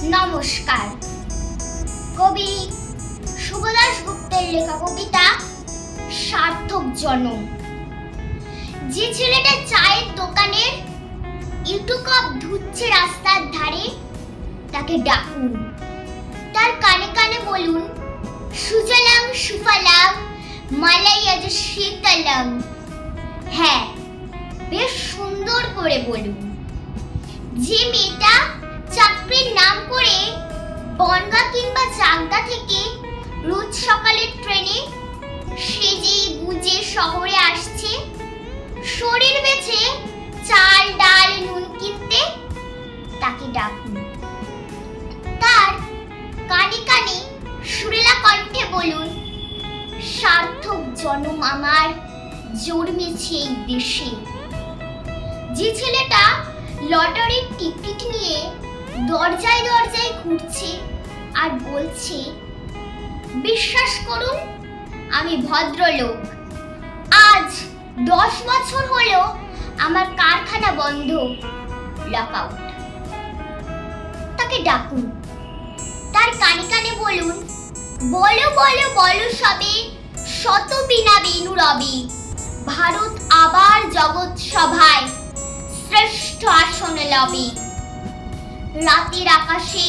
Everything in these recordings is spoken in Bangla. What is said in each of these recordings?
নমস্কার। কবি শুভদাস গুপ্তের লেখা কবিতা সার্থক জনম। যে ছেলেটা চায়ের দোকানের ইটু কাপ ধুচ্ছে রাস্তার ধারে, তাকে ডাকুন, তার কানে কানে বলুন, সুজলাং সুফলাং মালাইয়াজ শীতলং। হ্যাঁ, বেশ সুন্দর করে বলুন। যে মেয়েটা চাকরির নাম করে বনগা কিংবা চাকদা থেকে রোজ সকালের ট্রেনে সেজে গুজে শহরে আসছে, শরীর বেচে চাল ডাল নুন কিনতে, তাকে ডাকুন, তার কানে কানে সুরেলা কণ্ঠে বলুন, সার্থক জনম আমার জন্মেছে এই দেশে। যে ছেলেটা লটারির টিকিট নিয়ে দরজায় দরজায় ঘুরছে আর বলছে, বিশ্বাস করুন আমি ভদ্রলোক, আজ 10 বছর হলো আমার কারখানা বন্ধ, লকআউট, তাকে ডাকুন, তার কানে কানে বলুন, বলো বলো বলো সবে, শত বিনা বেনু রবে, ভারত আবার জগৎ সভায় শ্রেষ্ঠ আসন লবে। রাতের আকাশে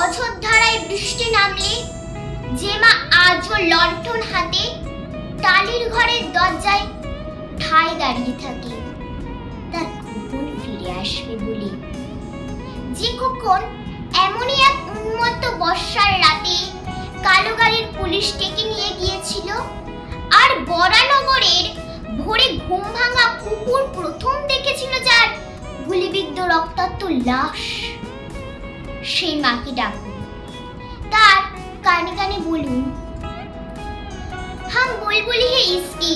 অঝোরধারায় বৃষ্টি নামলে যে মা আজও লণ্ঠন হাতে টালির ঘরের দরজায় ঠায় দাঁড়িয়ে থাকে, তার খোকন ফিরে আসবে বলে। যে খোকন এমনই এক উন্মত্ত বর্ষার রাতে কালো গাড়ির পুলিশ ডেকে নিয়ে গিয়েছিল, আর বরানগরের ভোরে ঘুম ভাঙা কুকুর প্রথম দেখেছিল যার গুলিবিদ্ধ রক্তাক্ত লাশ, সেই মাকে ডাকুন, তার কানে কানে বলুন, হাম বুলবুলি হে ইসকি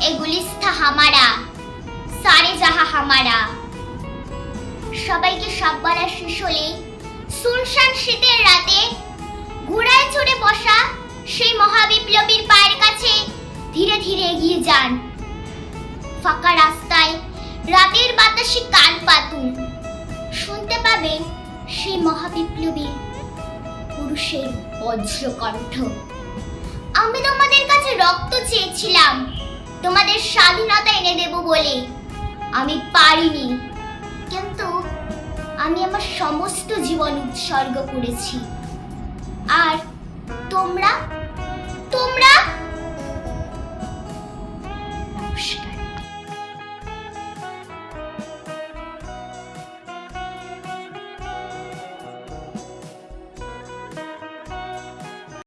এ গুলিস্তা হামারা, সারে জাহা হামারা। সবাইকে সব বলা শেষ হলে সুনসান শীতের রাতে ঘোড়ায় চড়ে বসা সেই মহাবিপ্লবীর পায়ের কাছে ধীরে ধীরে এগিয়ে যান। ফাঁকা রাস্তায় রাতের বাতাসে কান পাতুন, শুনতে পাবেন সেই মহাবিপ্লবী পুরুষের বজ্রকণ্ঠ। আমি তোমাদের কাছে রক্ত চেয়েছিলাম তোমাদের স্বাধীনতা এনে দেব বলে, আমি পারিনি, কিন্তু আমি আমার সমস্ত জীবন উৎসর্গ করেছি। আর তোমরা নমস্কার।